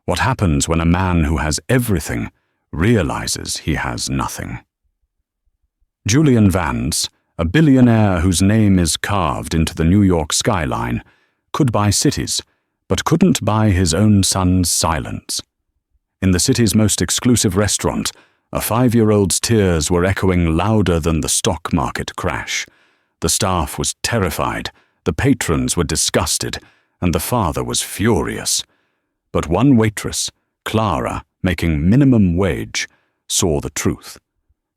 What happens when a man who has everything realizes he has nothing? Julian Vance, a billionaire whose name is carved into the New York skyline, could buy cities, but couldn't buy his own son's silence. In the city's most exclusive restaurant, a 5-year-old's tears were echoing louder than the stock market crash. The staff was terrified, the patrons were disgusted, and the father was furious. But one waitress, Clara, making minimum wage, saw the truth.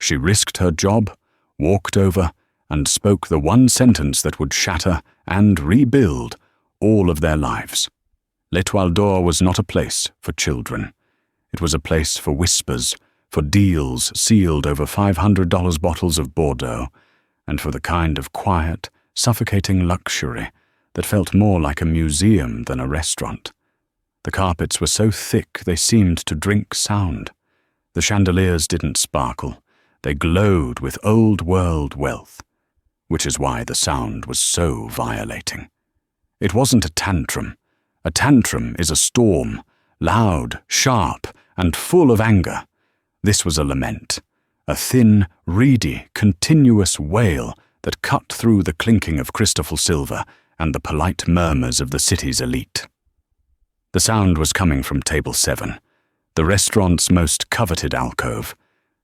She risked her job, walked over, and spoke the one sentence that would shatter and rebuild all of their lives. L'Étoile d'Or was not a place for children. It was a place for whispers, for deals sealed over $500 bottles of Bordeaux, and for the kind of quiet, suffocating luxury that felt more like a museum than a restaurant. The carpets were so thick they seemed to drink sound. The chandeliers didn't sparkle. They glowed with old-world wealth, which is why the sound was so violating. It wasn't a tantrum. A tantrum is a storm, loud, sharp, and full of anger. This was a lament, a thin, reedy, continuous wail that cut through the clinking of crystal silver and the polite murmurs of the city's elite. The sound was coming from Table 7, the restaurant's most coveted alcove,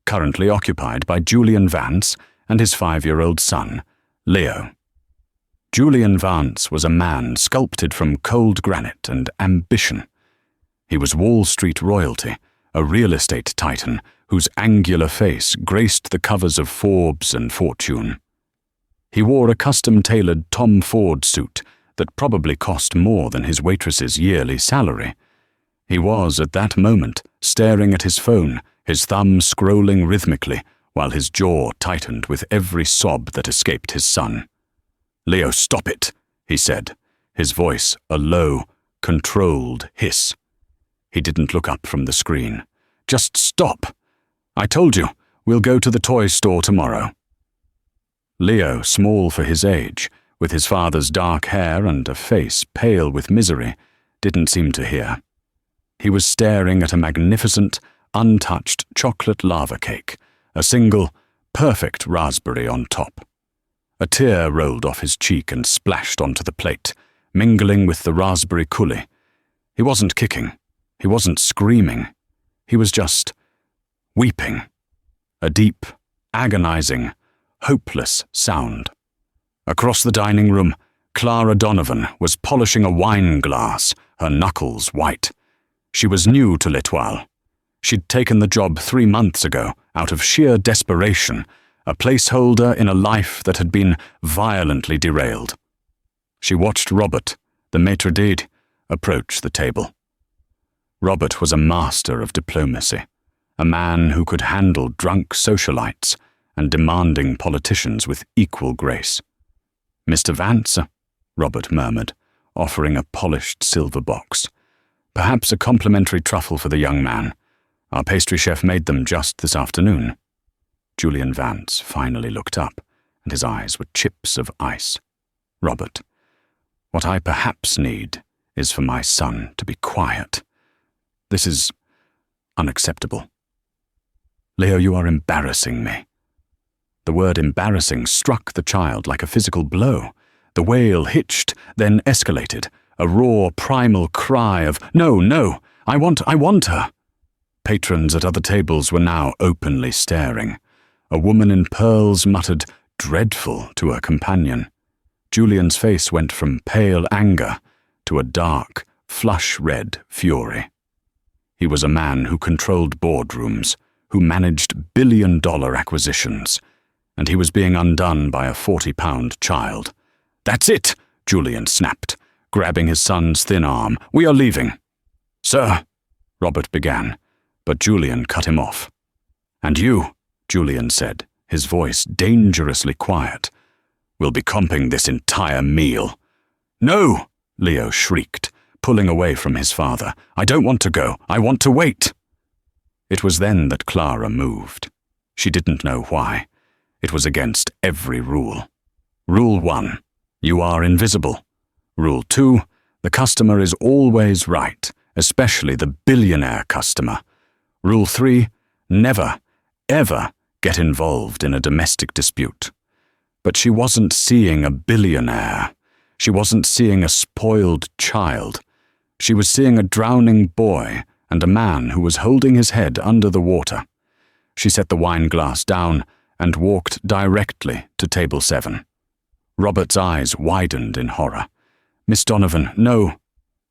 currently occupied by Julian Vance and his 5-year-old son, Leo. Julian Vance was a man sculpted from cold granite and ambition. He was Wall Street royalty, a real estate titan whose angular face graced the covers of Forbes and Fortune. He wore a custom-tailored Tom Ford suit that probably cost more than his waitress's yearly salary. He was, at that moment, staring at his phone, his thumb scrolling rhythmically, while his jaw tightened with every sob that escaped his son. "Leo, stop it," he said, his voice a low, controlled hiss. He didn't look up from the screen. "Just stop. I told you, we'll go to the toy store tomorrow." Leo, small for his age, with his father's dark hair and a face pale with misery, didn't seem to hear. He was staring at a magnificent, untouched chocolate lava cake, a single, perfect raspberry on top. A tear rolled off his cheek and splashed onto the plate, mingling with the raspberry coulis. He wasn't kicking. He wasn't screaming. He was just weeping. A deep, agonizing, hopeless sound. Across the dining room, Clara Donovan was polishing a wine glass, her knuckles white. She was new to L'Étoile. She'd taken the job 3 months ago, out of sheer desperation, a placeholder in a life that had been violently derailed. She watched Robert, the maitre d', approach the table. Robert was a master of diplomacy, a man who could handle drunk socialites and demanding politicians with equal grace. "Mr. Vance," Robert murmured, offering a polished silver box. "Perhaps a complimentary truffle for the young man. Our pastry chef made them just this afternoon." Julian Vance finally looked up, and his eyes were chips of ice. "Robert, what I perhaps need is for my son to be quiet. This is unacceptable. Leo, you are embarrassing me." The word embarrassing struck the child like a physical blow. The wail hitched, then escalated, a raw, primal cry of, "No, no, I want her." Patrons at other tables were now openly staring. A woman in pearls muttered, "Dreadful," to her companion. Julian's face went from pale anger to a dark, flush-red fury. He was a man who controlled boardrooms, who managed billion-dollar acquisitions, and he was being undone by a 40-pound child. "That's it," Julian snapped, grabbing his son's thin arm. "We are leaving." "Sir," Robert began, but Julian cut him off. "And you," Julian said, his voice dangerously quiet, "will be comping this entire meal." "No!" Leo shrieked, pulling away from his father. "I don't want to go. I want to wait." It was then that Clara moved. She didn't know why. It was against every rule. Rule 1, you are invisible. Rule 2, the customer is always right, especially the billionaire customer. Rule 3, never, ever get involved in a domestic dispute. But she wasn't seeing a billionaire. She wasn't seeing a spoiled child. She was seeing a drowning boy and a man who was holding his head under the water. She set the wine glass down and walked directly to table 7. Robert's eyes widened in horror. "Miss Donovan, no."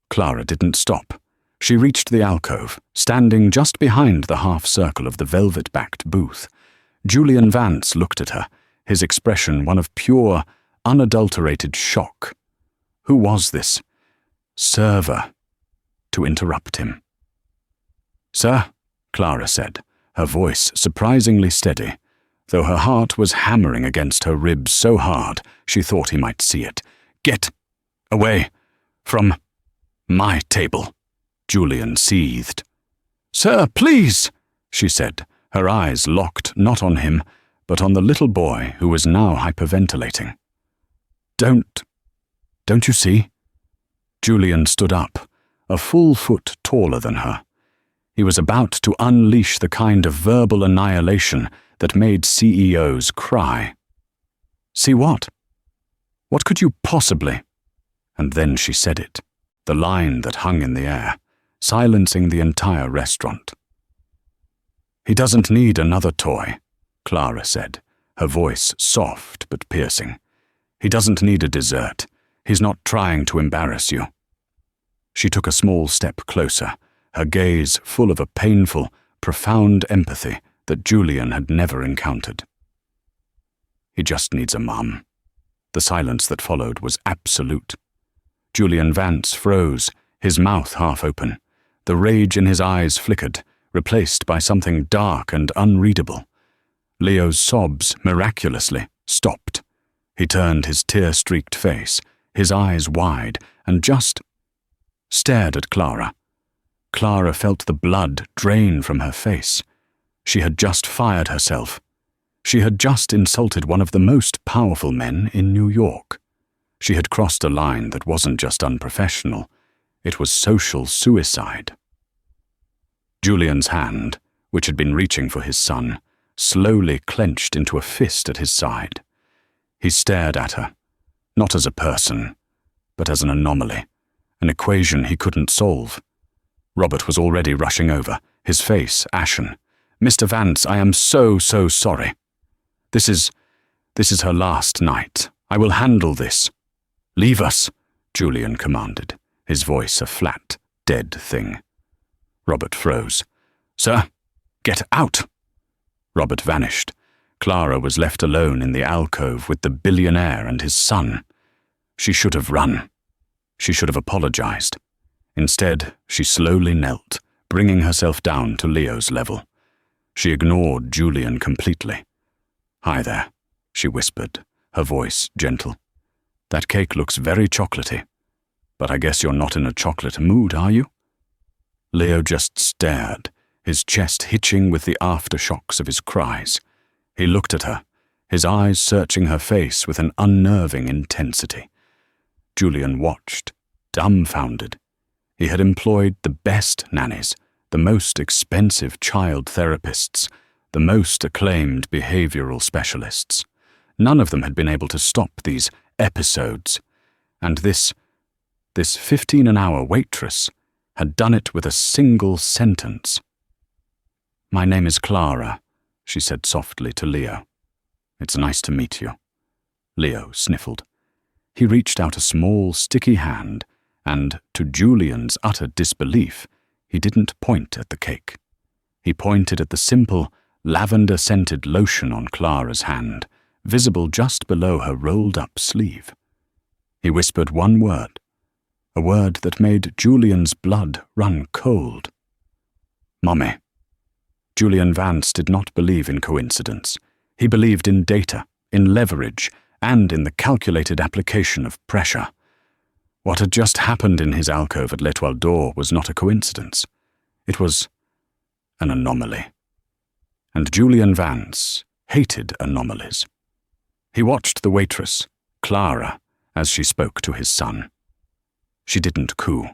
Clara didn't stop. She reached the alcove, standing just behind the half-circle of the velvet-backed booth. Julian Vance looked at her, his expression one of pure, unadulterated shock. Who was this server to interrupt him? "Sir," Clara said, her voice surprisingly steady, though her heart was hammering against her ribs so hard she thought he might see it. "Get away from my table," Julian seethed. "Sir, please," she said, her eyes locked not on him, but on the little boy who was now hyperventilating. Don't you see?" Julian stood up, a full foot taller than her. He was about to unleash the kind of verbal annihilation that made CEOs cry. "See what? What could you possibly?" And then she said it, the line that hung in the air, silencing the entire restaurant. "He doesn't need another toy," Clara said, her voice soft but piercing. "He doesn't need a dessert. He's not trying to embarrass you." She took a small step closer, her gaze full of a painful, profound empathy that Julian had never encountered. "He just needs a mum." The silence that followed was absolute. Julian Vance froze, his mouth half open. The rage in his eyes flickered, replaced by something dark and unreadable. Leo's sobs miraculously stopped. He turned his tear-streaked face, his eyes wide, and just stared at Clara. Clara felt the blood drain from her face. She had just fired herself. She had just insulted one of the most powerful men in New York. She had crossed a line that wasn't just unprofessional, it was social suicide. Julian's hand, which had been reaching for his son, slowly clenched into a fist at his side. He stared at her, not as a person, but as an anomaly, an equation he couldn't solve. Robert was already rushing over, his face ashen. "Mr. Vance, I am so sorry. This is her last night. I will handle this." "Leave us," Julian commanded, his voice a flat, dead thing. Robert froze. "Sir, get out." Robert vanished. Clara was left alone in the alcove with the billionaire and his son. She should have run. She should have apologized. Instead, she slowly knelt, bringing herself down to Leo's level. She ignored Julian completely. "Hi there," she whispered, her voice gentle. "That cake looks very chocolatey, but I guess you're not in a chocolate mood, are you?" Leo just stared, his chest hitching with the aftershocks of his cries. He looked at her, his eyes searching her face with an unnerving intensity. Julian watched, dumbfounded. He had employed the best nannies, the most expensive child therapists, the most acclaimed behavioral specialists. None of them had been able to stop these episodes, and this 15-an-hour waitress had done it with a single sentence. "My name is Clara," she said softly to Leo. "It's nice to meet you." Leo sniffled. He reached out a small, sticky hand, and, to Julian's utter disbelief, he didn't point at the cake. He pointed at the simple, lavender-scented lotion on Clara's hand, visible just below her rolled-up sleeve. He whispered one word, a word that made Julian's blood run cold. "Mommy." Julian Vance did not believe in coincidence. He believed in data, in leverage, and in the calculated application of pressure. What had just happened in his alcove at L'Etoile d'Or was not a coincidence. It was an anomaly. And Julian Vance hated anomalies. He watched the waitress, Clara, as she spoke to his son. She didn't coo.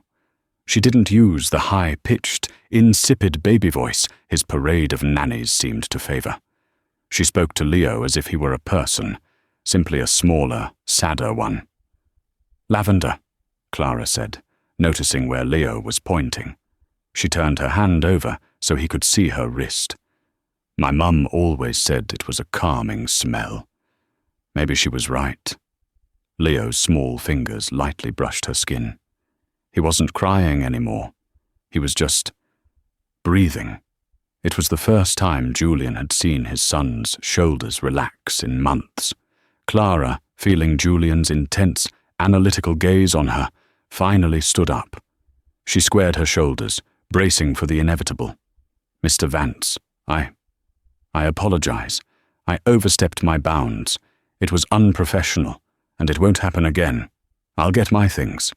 She didn't use the high-pitched, insipid baby voice his parade of nannies seemed to favor. She spoke to Leo as if he were a person, simply a smaller, sadder one. "Lavender," Clara said, noticing where Leo was pointing. She turned her hand over so he could see her wrist. "My mum always said it was a calming smell." Maybe she was right. Leo's small fingers lightly brushed her skin. He wasn't crying anymore. He was just breathing. It was the first time Julian had seen his son's shoulders relax in months. Clara, feeling Julian's intense, analytical gaze on her, finally stood up. She squared her shoulders, bracing for the inevitable. "Mr. Vance, I apologize. I overstepped my bounds. It was unprofessional, and it won't happen again. I'll get my things."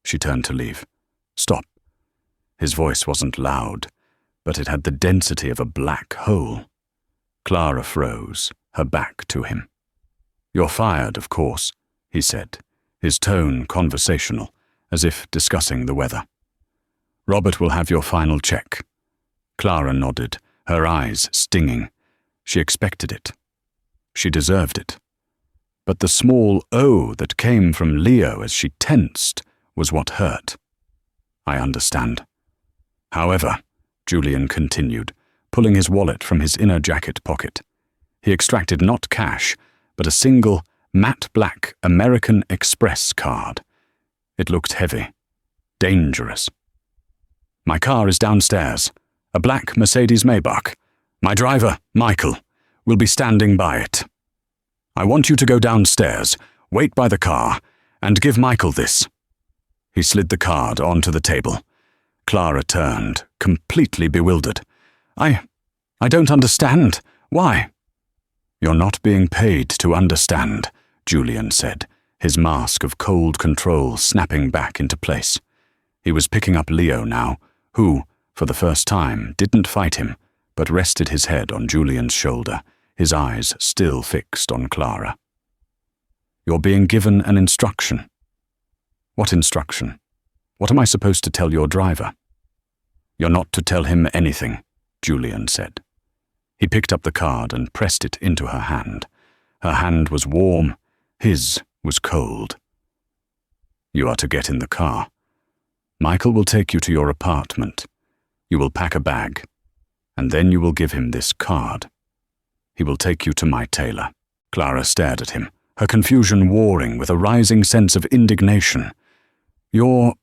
She turned to leave. "Stop." His voice wasn't loud, but it had the density of a black hole. Clara froze, her back to him. "You're fired, of course," he said, his tone conversational, as if discussing the weather. "Robert will have your final check." Clara nodded, her eyes stinging. She expected it. She deserved it. But the small "oh" that came from Leo as she tensed was what hurt. "I understand. However," Julian continued, pulling his wallet from his inner jacket pocket. He extracted not cash, but a single, matte black American Express card. It looked heavy, dangerous. "My car is downstairs, a black Mercedes Maybach. My driver, Michael, will be standing by it. I want you to go downstairs, wait by the car, and give Michael this." He slid the card onto the table. Clara turned, completely bewildered. I don't understand. Why?" "You're not being paid to understand," Julian said, his mask of cold control snapping back into place. He was picking up Leo now, who, for the first time, didn't fight him, but rested his head on Julian's shoulder, his eyes still fixed on Clara. "You're being given an instruction." "What instruction? What am I supposed to tell your driver?" "You're not to tell him anything," Julian said. He picked up the card and pressed it into her hand. Her hand was warm, his was cold. "You are to get in the car. Michael will take you to your apartment. You will pack a bag, and then you will give him this card. He will take you to my tailor." Clara stared at him, her confusion warring with a rising sense of indignation. "Your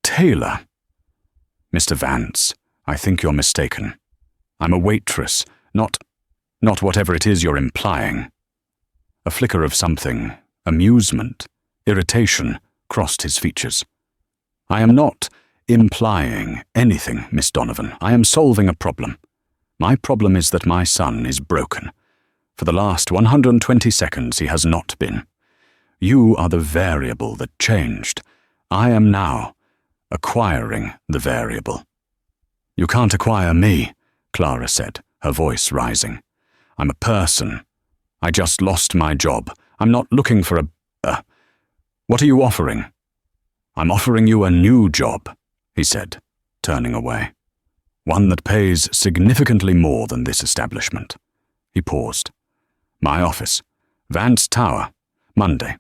tailor?" "Mr. Vance, I think you're mistaken. I'm a waitress, not whatever it is you're implying." A flicker of something, amusement, irritation, crossed his features. "I am not implying anything, Miss Donovan. I am solving a problem. My problem is that my son is broken. For the last 120 seconds he has not been. You are the variable that changed. I am now acquiring the variable." "You can't acquire me," Clara said, her voice rising. "I'm a person. I just lost my job. I'm not looking for a... What are you offering?" "I'm offering you a new job," he said, turning away. "One that pays significantly more than this establishment." He paused. "My office, Vance Tower, Monday,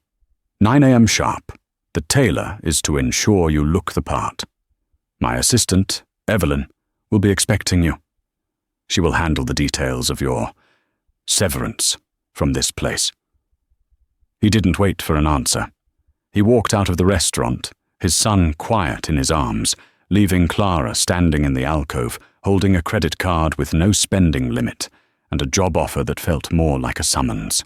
9 a.m. sharp. The tailor is to ensure you look the part. My assistant, Evelyn, will be expecting you. She will handle the details of your severance from this place." He didn't wait for an answer. He walked out of the restaurant, his son quiet in his arms, leaving Clara standing in the alcove, holding a credit card with no spending limit and a job offer that felt more like a summons.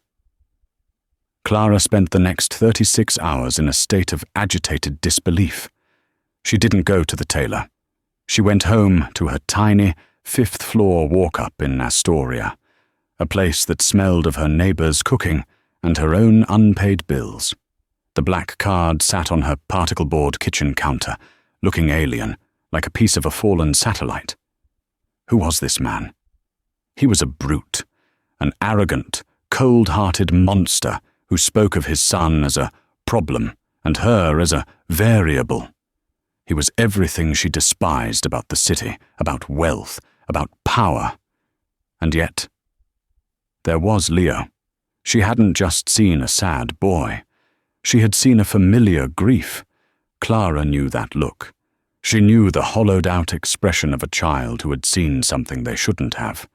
Clara spent the next 36 hours in a state of agitated disbelief. She didn't go to the tailor. She went home to her tiny, fifth-floor walk-up in Astoria, a place that smelled of her neighbor's cooking and her own unpaid bills. The black card sat on her particle-board kitchen counter, looking alien, like a piece of a fallen satellite. Who was this man? He was a brute, an arrogant, cold-hearted monster who spoke of his son as a problem and her as a variable. He was everything she despised about the city, about wealth, about power. And yet, there was Leo. She hadn't just seen a sad boy. She had seen a familiar grief. Clara knew that look. She knew the hollowed-out expression of a child who had seen something they shouldn't have.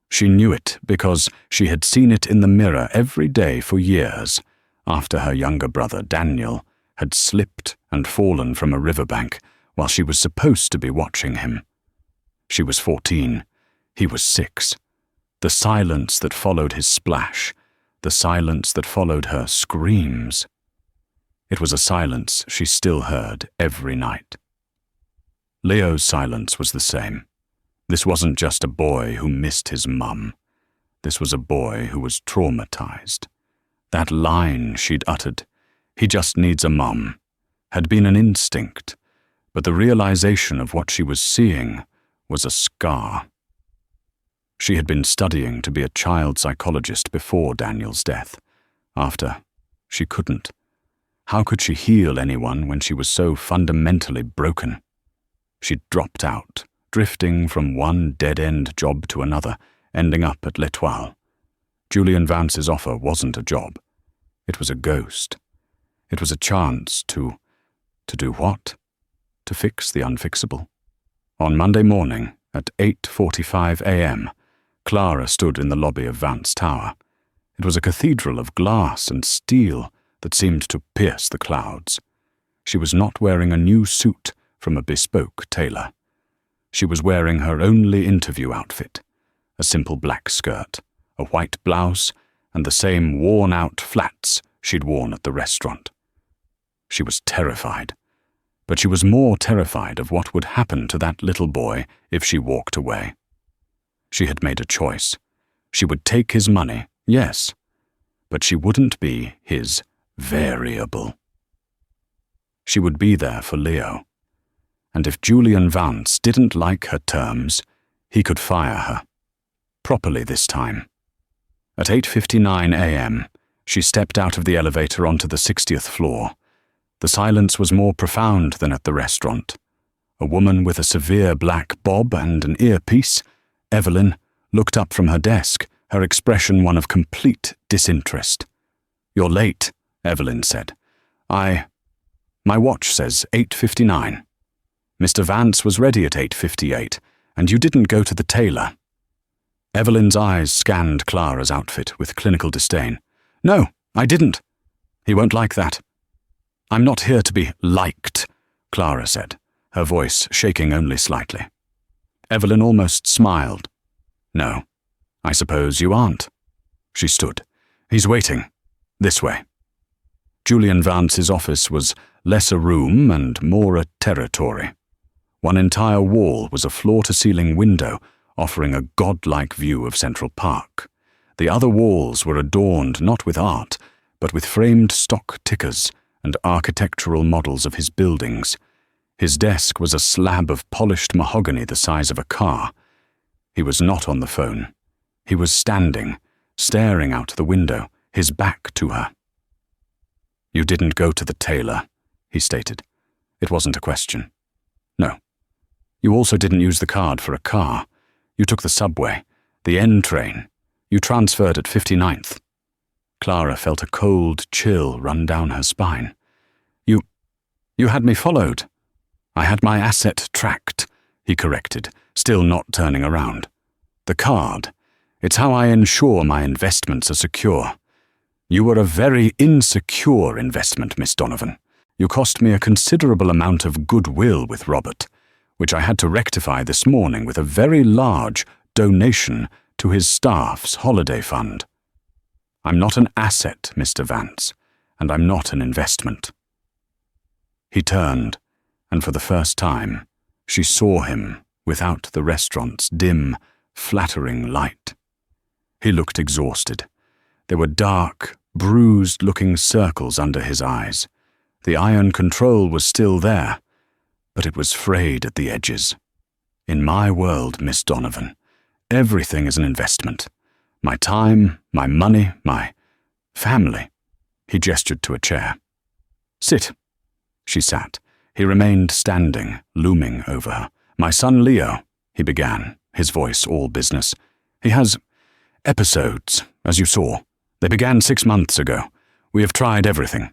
She knew it because she had seen it in the mirror every day for years, after her younger brother, Daniel, had slipped and fallen from a riverbank while she was supposed to be watching him. She was 14. He was 6. The silence that followed his splash, the silence that followed her screams. It was a silence she still heard every night. Leo's silence was the same. This wasn't just a boy who missed his mum. This was a boy who was traumatized. That line she'd uttered, "He just needs a mum," had been an instinct, but the realization of what she was seeing was a scar. She had been studying to be a child psychologist before Daniel's death. After, she couldn't. How could she heal anyone when she was so fundamentally broken? She'd dropped out, drifting from one dead-end job to another, ending up at L'Etoile. Julian Vance's offer wasn't a job. It was a ghost. It was a chance to do what? To fix the unfixable. On Monday morning, at 8:45 a.m., Clara stood in the lobby of Vance Tower. It was a cathedral of glass and steel that seemed to pierce the clouds. She was not wearing a new suit from a bespoke tailor. She was wearing her only interview outfit, a simple black skirt, a white blouse, and the same worn-out flats she'd worn at the restaurant. She was terrified, but she was more terrified of what would happen to that little boy if she walked away. She had made a choice. She would take his money, yes, but she wouldn't be his variable. She would be there for Leo. And if Julian Vance didn't like her terms, he could fire her. Properly this time. At 8:59 a.m., she stepped out of the elevator onto the 60th floor. The silence was more profound than at the restaurant. A woman with a severe black bob and an earpiece, Evelyn, looked up from her desk, her expression one of complete disinterest. "You're late," Evelyn said. My watch says 8:59. Mr. Vance was ready at 8:58, and you didn't go to the tailor." Evelyn's eyes scanned Clara's outfit with clinical disdain. "No, I didn't. He won't like that." "I'm not here to be liked," Clara said, her voice shaking only slightly. Evelyn almost smiled. "No, I suppose you aren't." She stood. "He's waiting. This way." Julian Vance's office was less a room and more a territory. One entire wall was a floor-to-ceiling window offering a godlike view of Central Park. The other walls were adorned not with art, but with framed stock tickers and architectural models of his buildings. His desk was a slab of polished mahogany the size of a car. He was not on the phone. He was standing, staring out the window, his back to her. "You didn't go to the tailor," he stated. It wasn't a question. "No. You also didn't use the card for a car. You took the subway, the N train. You transferred at 59th. Clara felt a cold chill run down her spine. You had me followed." "I had my asset tracked," he corrected, still not turning around. "The card. It's how I ensure my investments are secure. You were a very insecure investment, Miss Donovan. You cost me a considerable amount of goodwill with Robert, which I had to rectify this morning with a very large donation to his staff's holiday fund. I'm not an asset, Mr. Vance, and I'm not an investment." He turned, and for the first time, she saw him without the restaurant's dim, flattering light. He looked exhausted. There were dark, bruised-looking circles under his eyes. The iron control was still there, but it was frayed at the edges. "In my world, Miss Donovan, everything is an investment. My time, my money, my family." He gestured to a chair. "Sit." She sat, He remained standing, looming over her. "My son Leo," he began, his voice all business. "He has episodes, as you saw. They began 6 months ago. We have tried everything.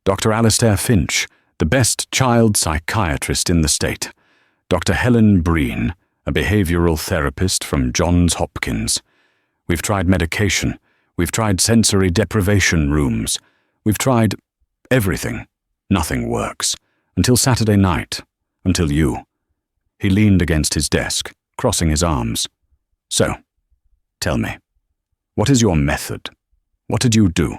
Dr. Alistair Finch, the best child psychiatrist in the state. Dr. Helen Breen, a behavioral therapist from Johns Hopkins. We've tried medication. We've tried sensory deprivation rooms. We've tried everything. Nothing works. Until Saturday night. Until you." He leaned against his desk, crossing his arms. "So, tell me, what is your method? What did you do?"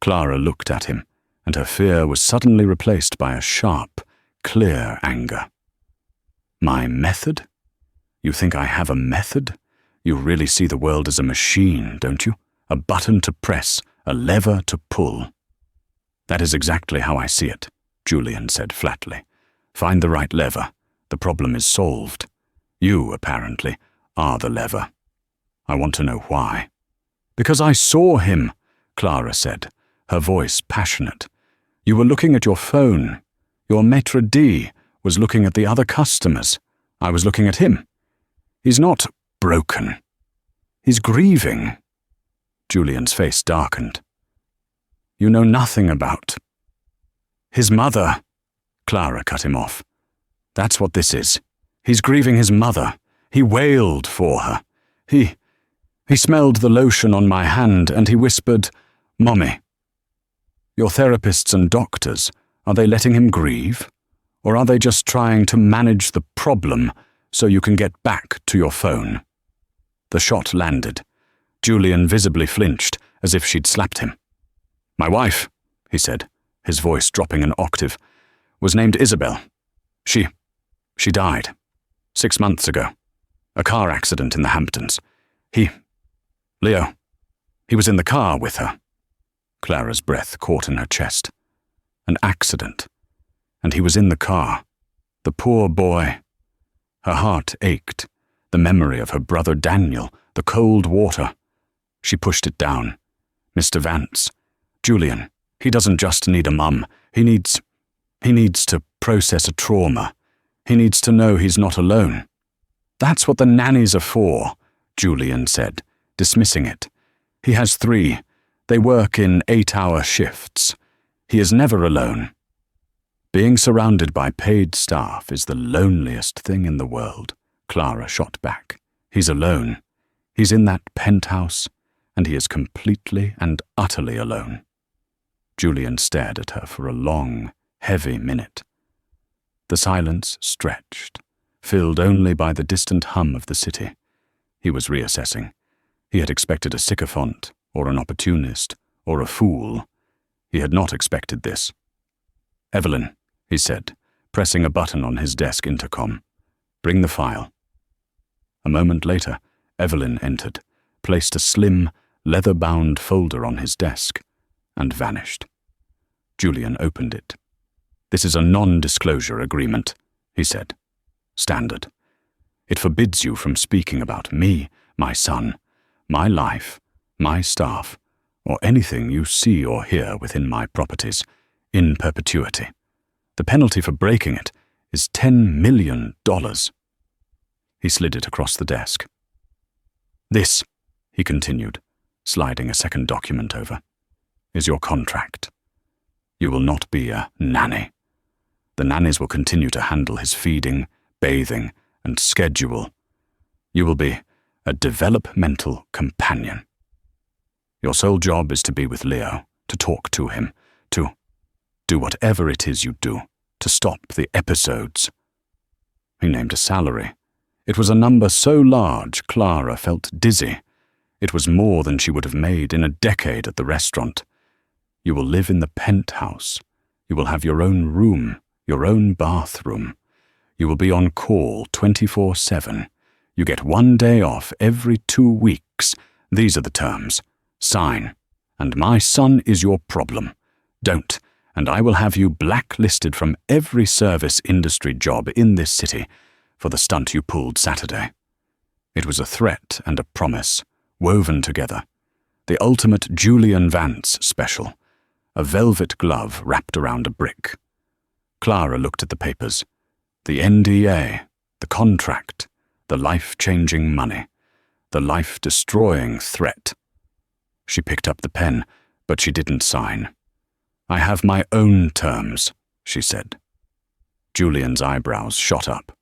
Clara looked at him, and her fear was suddenly replaced by a sharp, clear anger. "My method? You think I have a method? You really see the world as a machine, don't you? A button to press, a lever to pull." "That is exactly how I see it," Julian said flatly. "Find the right lever. The problem is solved. You, apparently, are the lever. I want to know why." "Because I saw him," Clara said, her voice passionate. "You were looking at your phone. Your maitre d' was looking at the other customers. I was looking at him. He's not broken. He's grieving." Julian's face darkened. "You know nothing about his mother," Clara cut him off. "That's what this is. He's grieving his mother. He wailed for her. He smelled the lotion on my hand and he whispered, 'Mommy.' Your therapists and doctors, are they letting him grieve? Or are they just trying to manage the problem so you can get back to your phone?" The shot landed. Julian visibly flinched, as if she'd slapped him. "My wife," he said, his voice dropping an octave, "was named Isabel. She died 6 months ago. A car accident in the Hamptons. Leo, he was in the car with her." Clara's breath caught in her chest. "An accident. And he was in the car. The poor boy." Her heart ached. The memory of her brother Daniel, the cold water. She pushed it down. "Mr. Vance, Julian, he doesn't just need a mum. He needs to process a trauma. He needs to know he's not alone." "That's what the nannies are for," Julian said, dismissing it. "He has 3. They work in 8-hour shifts. He is never alone." "Being surrounded by paid staff is the loneliest thing in the world," Clara shot back. "He's alone. He's in that penthouse, and he is completely and utterly alone." Julian stared at her for a long, heavy minute. The silence stretched, filled only by the distant hum of the city. He was reassessing. He had expected a sycophant, or an opportunist, or a fool. He had not expected this. "Evelyn," he said, pressing a button on his desk intercom. "Bring the file." A moment later, Evelyn entered, placed a slim, leather-bound folder on his desk, and vanished. Julian opened it. "This is a non-disclosure agreement," he said. "Standard. It forbids you from speaking about me, my son, my life, my staff, or anything you see or hear within my properties, in perpetuity. The penalty for breaking it is $10 million. He slid it across the desk. "This," he continued, sliding a second document over, "is your contract. You will not be a nanny. The nannies will continue to handle his feeding, bathing, and schedule. You will be a developmental companion. Your sole job is to be with Leo, to talk to him, to do whatever it is you do, to stop the episodes." He named a salary. It was a number so large Clara felt dizzy. It was more than she would have made in a decade at the restaurant. "You will live in the penthouse. You will have your own room, your own bathroom. You will be on call 24/7. You get 1 day off every 2 weeks. These are the terms. Sign. And my son is your problem. Don't, and I will have you blacklisted from every service industry job in this city for the stunt you pulled Saturday." It was a threat and a promise, woven together. The ultimate Julian Vance special. A velvet glove wrapped around a brick. Clara looked at the papers. The NDA, the contract, the life-changing money, the life-destroying threat. She picked up the pen, but she didn't sign. "I have my own terms," she said. Julian's eyebrows shot up.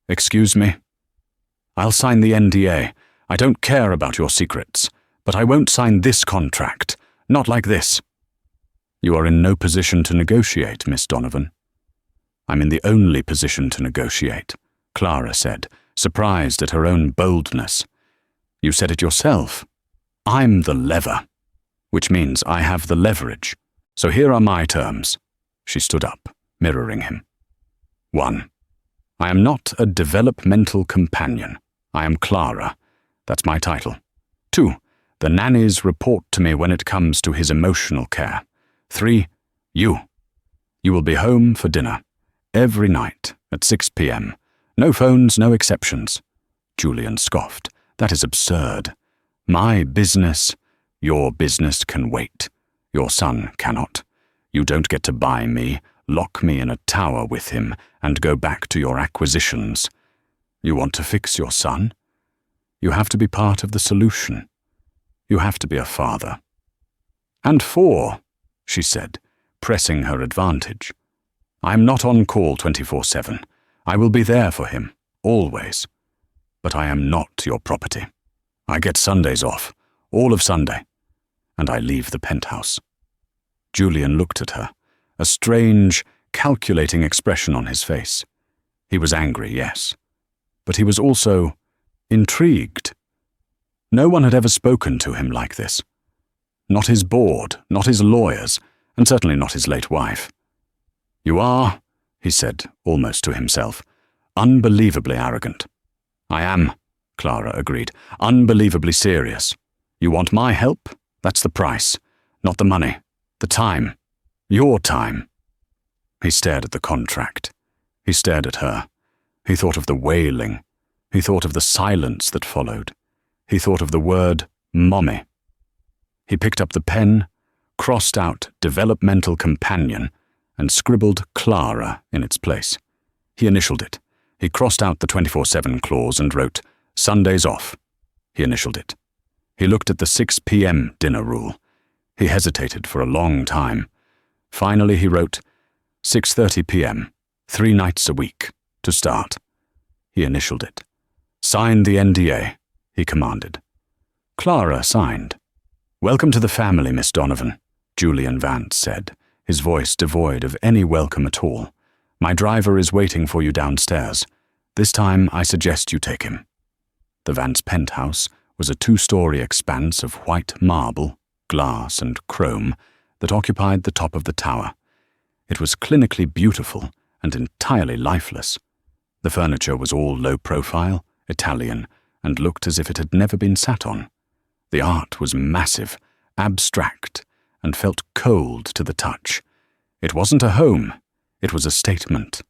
"Excuse me?" "I'll sign the NDA. I don't care about your secrets, but I won't sign this contract. Not like this." "You are in no position to negotiate, Miss Donovan." "I'm in the only position to negotiate," Clara said, surprised at her own boldness. "You said it yourself. I'm the lever, which means I have the leverage. So here are my terms." She stood up, mirroring him. 1. I am not a developmental companion. I am Clara. That's my title. 2. The nannies report to me when it comes to his emotional care. 3. You. You will be home for dinner. Every night at 6 p.m. No phones, no exceptions. Julian scoffed. "That is absurd. My business, your business can wait. Your son cannot. You don't get to buy me, lock me in a tower with him, and go back to your acquisitions. You want to fix your son? You have to be part of the solution. You have to be a father." "And 4, she said, pressing her advantage. "I am not on call 24/7. I will be there for him, always. But I am not your property. I get Sundays off, all of Sunday, and I leave the penthouse." Julian looked at her, a strange, calculating expression on his face. He was angry, yes, but he was also intrigued. No one had ever spoken to him like this. Not his board, not his lawyers, and certainly not his late wife. "You are," he said, almost to himself, "unbelievably arrogant." "I am," Clara agreed, "unbelievably serious. You want my help? That's the price. Not the money. The time. Your time." He stared at the contract. He stared at her. He thought of the wailing. He thought of the silence that followed. He thought of the word mommy. He picked up the pen, crossed out developmental companion, and scribbled Clara in its place. He initialed it. He crossed out the 24/7 clause and wrote Sundays off. He initialed it. He looked at the 6 p.m. dinner rule. He hesitated for a long time. Finally he wrote 6:30 p.m., 3 nights a week, to start. He initialed it. "Sign the NDA," he commanded. Clara signed. "Welcome to the family, Miss Donovan," Julian Vance said, his voice devoid of any welcome at all. "My driver is waiting for you downstairs. This time I suggest you take him." The Vance penthouse was a 2-story expanse of white marble, glass, and chrome that occupied the top of the tower. It was clinically beautiful and entirely lifeless. The furniture was all low-profile, Italian, and looked as if it had never been sat on. The art was massive, abstract, and felt cold to the touch. It wasn't a home, it was a statement.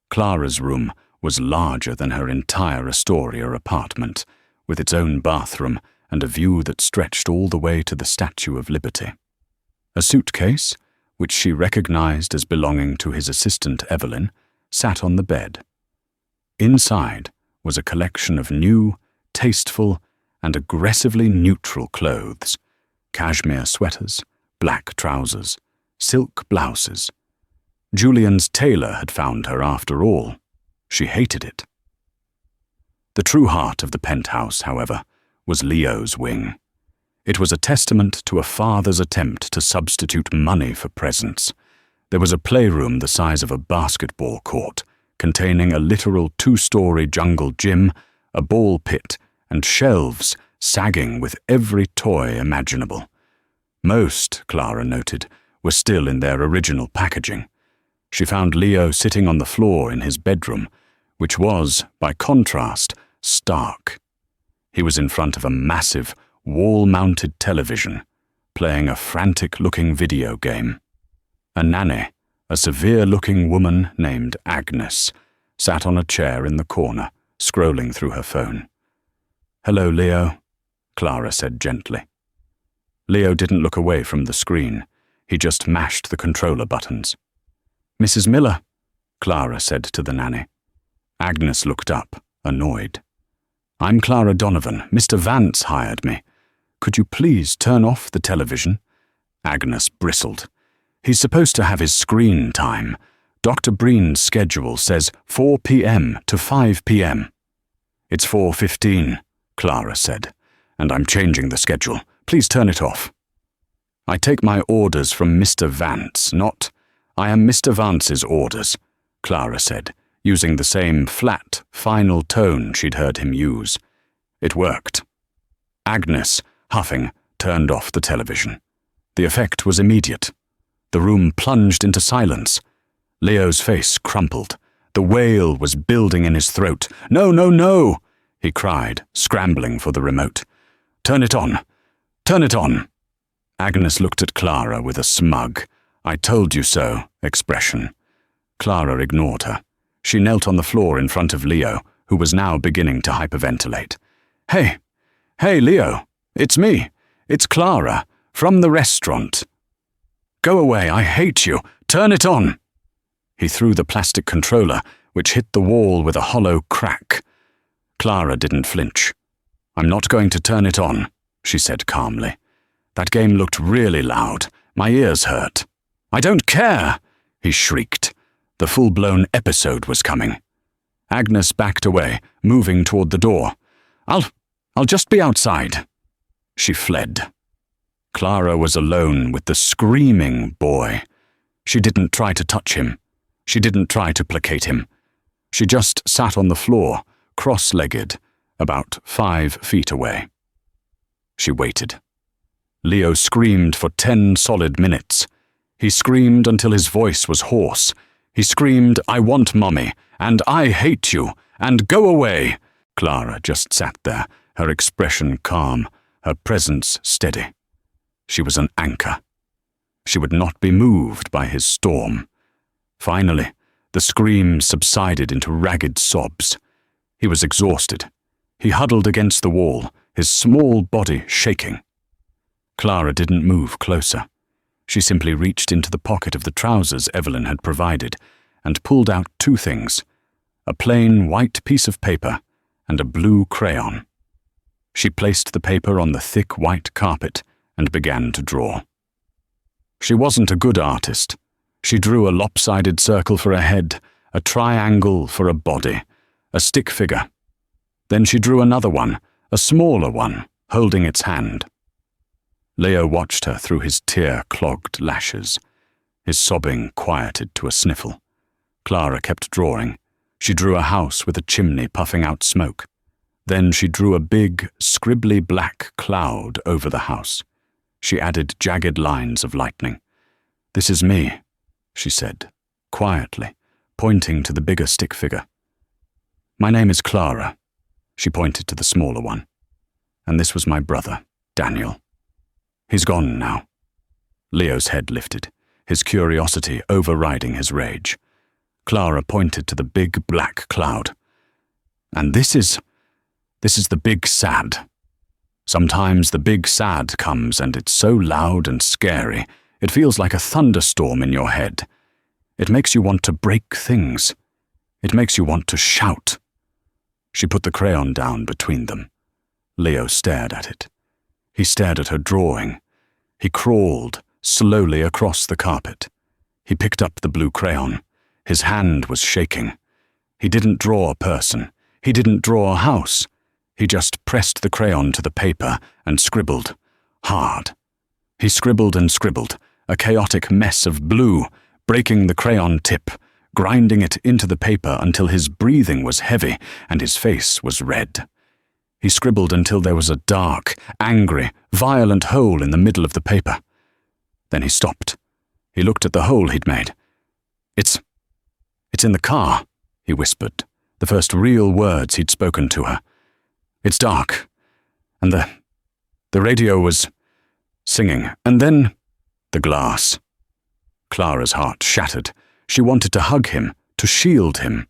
Clara's room was larger than her entire Astoria apartment, with its own bathroom and a view that stretched all the way to the Statue of Liberty. A suitcase, which she recognized as belonging to his assistant Evelyn, sat on the bed. Inside was a collection of new, tasteful, and aggressively neutral clothes: cashmere sweaters, black trousers, silk blouses. Julian's tailor had found her after all. She hated it. The true heart of the penthouse, however, was Leo's wing. It was a testament to a father's attempt to substitute money for presents. There was a playroom the size of a basketball court, containing a literal 2-story jungle gym, a ball pit, and shelves sagging with every toy imaginable. Most, Clara noted, were still in their original packaging. She found Leo sitting on the floor in his bedroom, which was, by contrast, stark. He was in front of a massive, wall-mounted television, playing a frantic-looking video game. A nanny, a severe-looking woman named Agnes, sat on a chair in the corner, scrolling through her phone. "Hello, Leo," Clara said gently. Leo didn't look away from the screen. He just mashed the controller buttons. Mrs. Miller, Clara said to the nanny. Agnes looked up, annoyed. I'm Clara Donovan. Mr. Vance hired me. Could you please turn off the television? Agnes bristled. He's supposed to have his screen time. Dr. Breen's schedule says 4 p.m. to 5 p.m. It's 4:15, Clara said, and I'm changing the schedule. Please turn it off. I take my orders from Mr. Vance, not I am Mr. Vance's orders, Clara said, using the same flat, final tone she'd heard him use. It worked. Agnes, huffing, turned off the television. The effect was immediate. The room plunged into silence. Leo's face crumpled. The wail was building in his throat. No, no, no, he cried, scrambling for the remote. Turn it on. Turn it on. Agnes looked at Clara with a smug, I told you so expression. Clara ignored her. She knelt on the floor in front of Leo, who was now beginning to hyperventilate. Hey, Leo, it's me. It's Clara, from the restaurant. Go away, I hate you. Turn it on. He threw the plastic controller, which hit the wall with a hollow crack. Clara didn't flinch. I'm not going to turn it on, she said calmly. That game looked really loud. My ears hurt. I don't care, he shrieked. The full-blown episode was coming. Agnes backed away, moving toward the door. I'll just be outside. She fled. Clara was alone with the screaming boy. She didn't try to touch him. She didn't try to placate him. She just sat on the floor, cross-legged, about 5 feet away. She waited. Leo screamed for 10 solid minutes. He screamed until his voice was hoarse. He screamed, I want Mommy, and I hate you, and go away. Clara just sat there, her expression calm, her presence steady. She was an anchor. She would not be moved by his storm. Finally, the screams subsided into ragged sobs. He was exhausted. He huddled against the wall, his small body shaking. Clara didn't move closer. She simply reached into the pocket of the trousers Evelyn had provided and pulled out 2 things, a plain white piece of paper and a blue crayon. She placed the paper on the thick white carpet and began to draw. She wasn't a good artist. She drew a lopsided circle for a head, a triangle for a body, a stick figure. Then she drew another one, a smaller one, holding its hand. Leo watched her through his tear-clogged lashes. His sobbing quieted to a sniffle. Clara kept drawing. She drew a house with a chimney puffing out smoke. Then she drew a big, scribbly black cloud over the house. She added jagged lines of lightning. This is me, she said, quietly, pointing to the bigger stick figure. My name is Clara. She pointed to the smaller one. And this was my brother, Daniel. He's gone now. Leo's head lifted, his curiosity overriding his rage. Clara pointed to the big black cloud. And this is the big sad. Sometimes the big sad comes and it's so loud and scary, it feels like a thunderstorm in your head. It makes you want to break things. It makes you want to shout. She put the crayon down between them. Leo stared at it. He stared at her drawing. He crawled slowly across the carpet. He picked up the blue crayon. His hand was shaking. He didn't draw a person. He didn't draw a house. He just pressed the crayon to the paper and scribbled, hard. He scribbled and scribbled, a chaotic mess of blue, breaking the crayon tip, grinding it into the paper until his breathing was heavy and his face was red. He scribbled until there was a dark, angry, violent hole in the middle of the paper. Then he stopped. He looked at the hole he'd made. It's in the car, he whispered, the first real words he'd spoken to her. It's dark, and the radio was singing, and then the glass. Clara's heart shattered. She wanted to hug him, to shield him.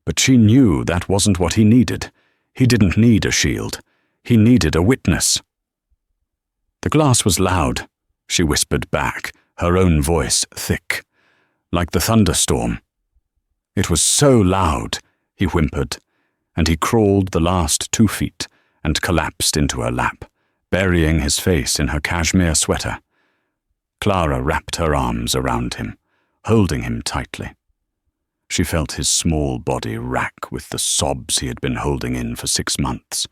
But she knew that wasn't what he needed. He didn't need a shield. He needed a witness. The glass was loud, she whispered back, her own voice thick. like the thunderstorm. It was so loud, he whimpered, and he crawled the last 2 feet and collapsed into her lap, burying his face in her cashmere sweater. Clara wrapped her arms around him, holding him tightly. She felt his small body rack with the sobs he had been holding in for 6 months.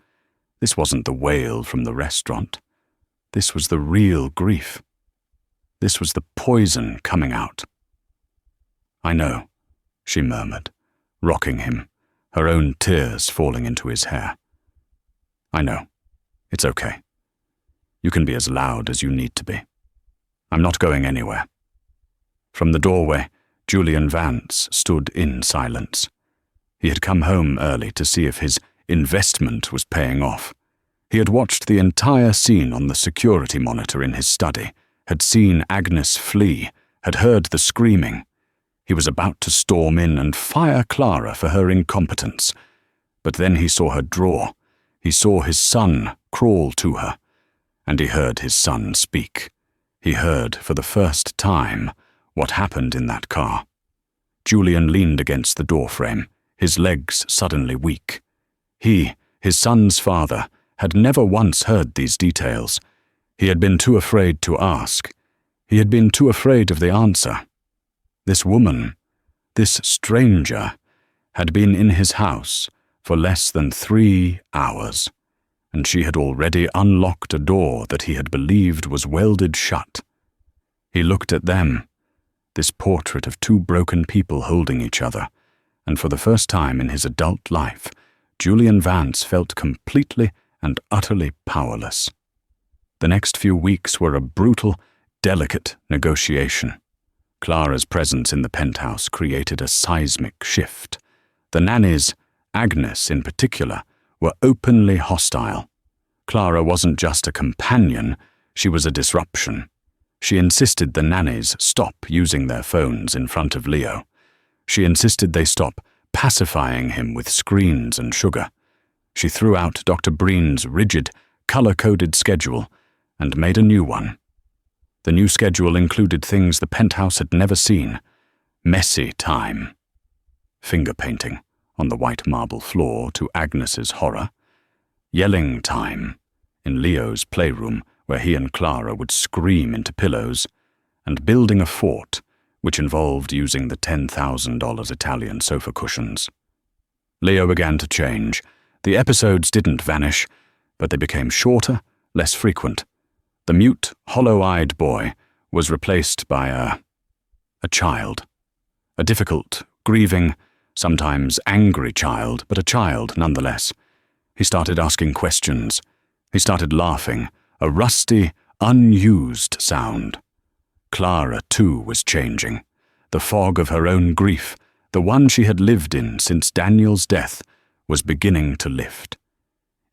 This wasn't the wail from the restaurant. This was the real grief. This was the poison coming out. "I know," she murmured, rocking him, her own tears falling into his hair. "I know. It's okay. You can be as loud as you need to be. I'm not going anywhere." From the doorway, Julian Vance stood in silence. He had come home early to see if his investment was paying off. He had watched the entire scene on the security monitor in his study, had seen Agnes flee, had heard the screaming. He was about to storm in and fire Clara for her incompetence. But then he saw her draw. He saw his son crawl to her, and he heard his son speak. He heard, for the first time, what happened in that car. Julian leaned against the doorframe, his legs suddenly weak. He, his son's father, had never once heard these details. He had been too afraid to ask. He had been too afraid of the answer. This woman, this stranger, had been in his house for less than 3 hours, and she had already unlocked a door that he had believed was welded shut. He looked at them, this portrait of 2 broken people holding each other, and for the first time in his adult life, Julian Vance felt completely and utterly powerless. The next few weeks were a brutal, delicate negotiation. Clara's presence in the penthouse created a seismic shift. The nannies, Agnes in particular, were openly hostile. Clara wasn't just a companion, she was a disruption. She insisted the nannies stop using their phones in front of Leo. She insisted they stop pacifying him with screens and sugar. She threw out Dr. Breen's rigid, color-coded schedule and made a new one. The new schedule included things the penthouse had never seen. Messy time. Finger painting on the white marble floor to Agnes's horror. Yelling time in Leo's playroom where he and Clara would scream into pillows. And building a fort, which involved using the $10,000 Italian sofa cushions. Leo began to change. The episodes didn't vanish, but they became shorter, less frequent. The mute, hollow-eyed boy was replaced by a child. A difficult, grieving, sometimes angry child, but a child nonetheless. He started asking questions. He started laughing, a rusty, unused sound. Clara, too, was changing. The fog of her own grief, the one she had lived in since Daniel's death, was beginning to lift.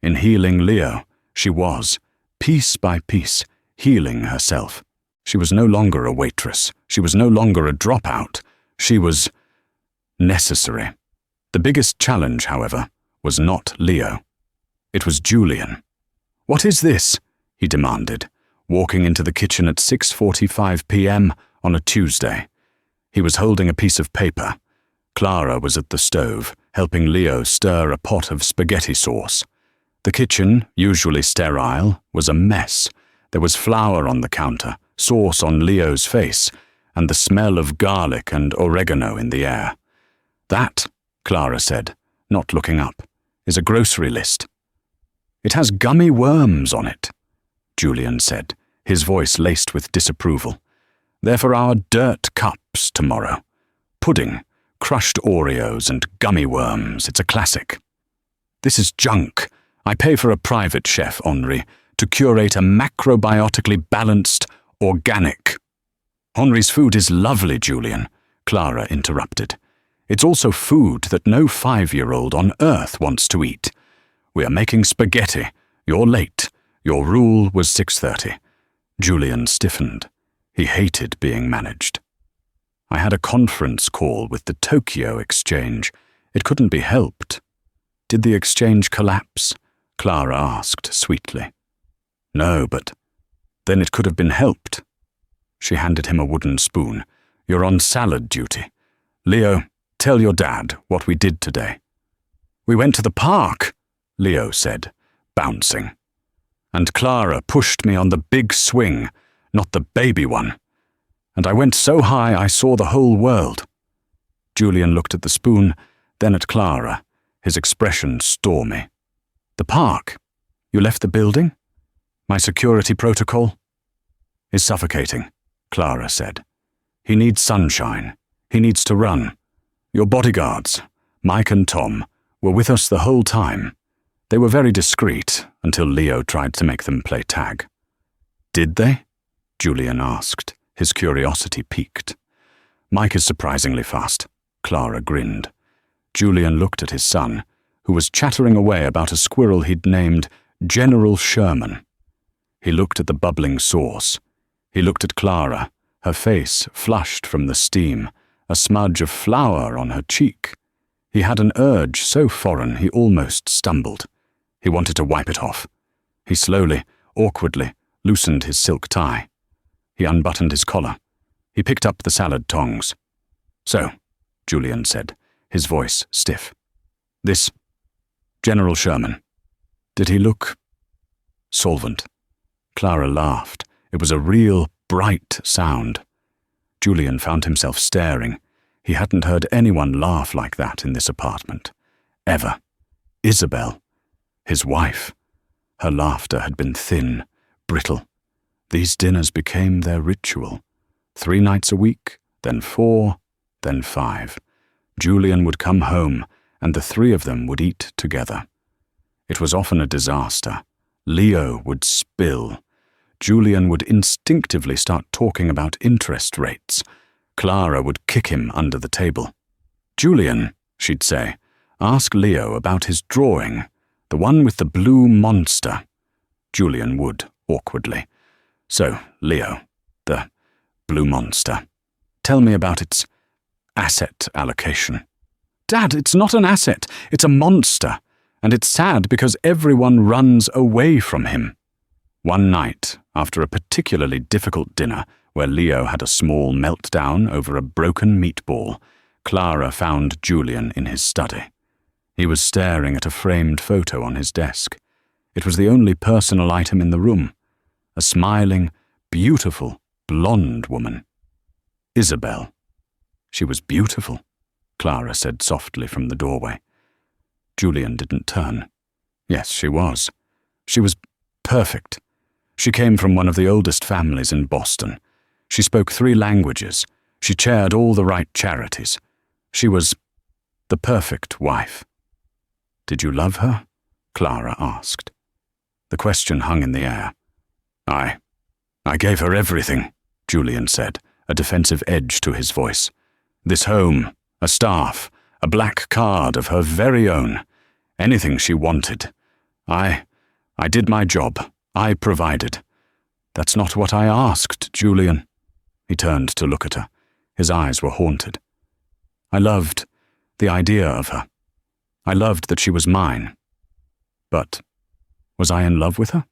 In healing Leo, she was, piece by piece, healing herself. She was no longer a waitress. She was no longer a dropout. She was necessary. The biggest challenge, however, was not Leo. It was Julian. "What is this?" he demanded, walking into the kitchen at 6:45 p.m. on a Tuesday. He was holding a piece of paper. Clara was at the stove, helping Leo stir a pot of spaghetti sauce. The kitchen, usually sterile, was a mess. There was flour on the counter, sauce on Leo's face, and the smell of garlic and oregano in the air. "That," Clara said, not looking up, "is a grocery list." "It has gummy worms on it," Julian said, his voice laced with disapproval. "They're for our dirt cups tomorrow. Pudding, crushed Oreos and gummy worms. It's a classic." "This is junk. I pay for a private chef, Henri, to curate a macrobiotically balanced, organic." "Henri's food is lovely, Julian," Clara interrupted. "It's also food that no 5-year-old on earth wants to eat. We are making spaghetti. You're late. Your rule was 6:30. Julian stiffened. He hated being managed. "I had a conference call with the Tokyo exchange. It couldn't be helped." "Did the exchange collapse?" Clara asked sweetly. "No, but then it could have been helped." She handed him a wooden spoon. You're on salad duty. Leo, tell your dad what we did today." "We went to the park," Leo said, bouncing. "And Clara pushed me on the big swing, not the baby one. And I went so high I saw the whole world." Julian looked at the spoon, then at Clara, his expression stormy. "The park? You left the building? My security protocol?" "Is suffocating," Clara said. "He needs sunshine. He needs to run. Your bodyguards, Mike and Tom, were with us the whole time. They were very discreet until Leo tried to make them play tag." "Did they?" Julian asked, his curiosity piqued. "Mike is surprisingly fast," Clara grinned. Julian looked at his son, who was chattering away about a squirrel he'd named General Sherman. He looked at the bubbling sauce. He looked at Clara, her face flushed from the steam, a smudge of flour on her cheek. He had an urge so foreign he almost stumbled. He wanted to wipe it off. He slowly, awkwardly, loosened his silk tie. He unbuttoned his collar. He picked up the salad tongs. "So," Julian said, his voice stiff. "This General Sherman, did he look solvent?" Clara laughed. It was a real, bright sound. Julian found himself staring. He hadn't heard anyone laugh like that in this apartment. Ever. Isabel, his wife. Her laughter had been thin, brittle. These dinners became their ritual. 3 nights a week, then 4, then 5. Julian would come home, and the 3 of them would eat together. It was often a disaster. Leo would spill. Julian would instinctively start talking about interest rates. Clara would kick him under the table. "Julian," she'd say, "ask Leo about his drawing, the one with the blue monster." Julian would, awkwardly. "So, Leo, the blue monster. Tell me about its asset allocation." "Dad, it's not an asset, it's a monster. And it's sad because everyone runs away from him." One night, after a particularly difficult dinner where Leo had a small meltdown over a broken meatball, Clara found Julian in his study. He was staring at a framed photo on his desk. It was the only personal item in the room. A smiling, beautiful, blonde woman. Isabel. She was beautiful, Clara said softly from the doorway. Julian didn't turn. Yes, she was. She was perfect. She came from one of the oldest families in Boston. She spoke 3 languages. She chaired all the right charities. She was the perfect wife. "Did you love her?" Clara asked. The question hung in the air. I gave her everything," Julian said, a defensive edge to his voice. "This home, a staff, a black card of her very own. Anything she wanted. I did my job. I provided. That's not what I asked, Julian." He turned to look at her. His eyes were haunted. "I loved the idea of her. I loved that she was mine. But was I in love with her?"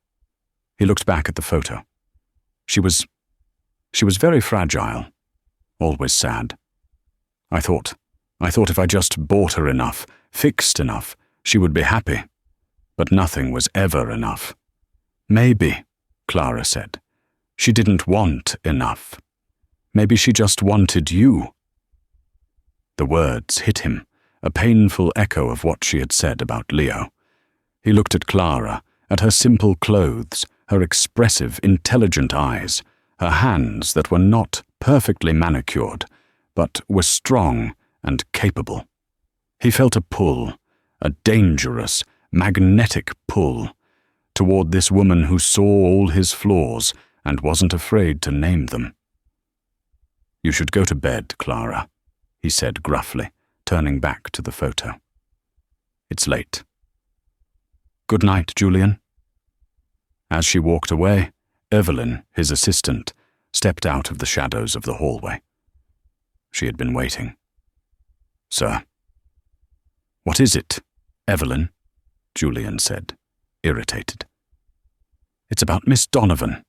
He looked back at the photo. She was very fragile, always sad. I thought if I just bought her enough, fixed enough, she would be happy. But nothing was ever enough. "Maybe," Clara said, "she didn't want enough. Maybe she just wanted you." The words hit him, a painful echo of what she had said about Leo. He looked at Clara, at her simple clothes, her expressive, intelligent eyes, her hands that were not perfectly manicured, but were strong and capable. He felt a pull, a dangerous, magnetic pull, toward this woman who saw all his flaws and wasn't afraid to name them. "You should go to bed, Clara," he said gruffly, turning back to the photo. "It's late." "Good night, Julian." As she walked away, Evelyn, his assistant, stepped out of the shadows of the hallway. She had been waiting. "Sir." "What is it, Evelyn?" Julian said, irritated. "It's about Miss Donovan,"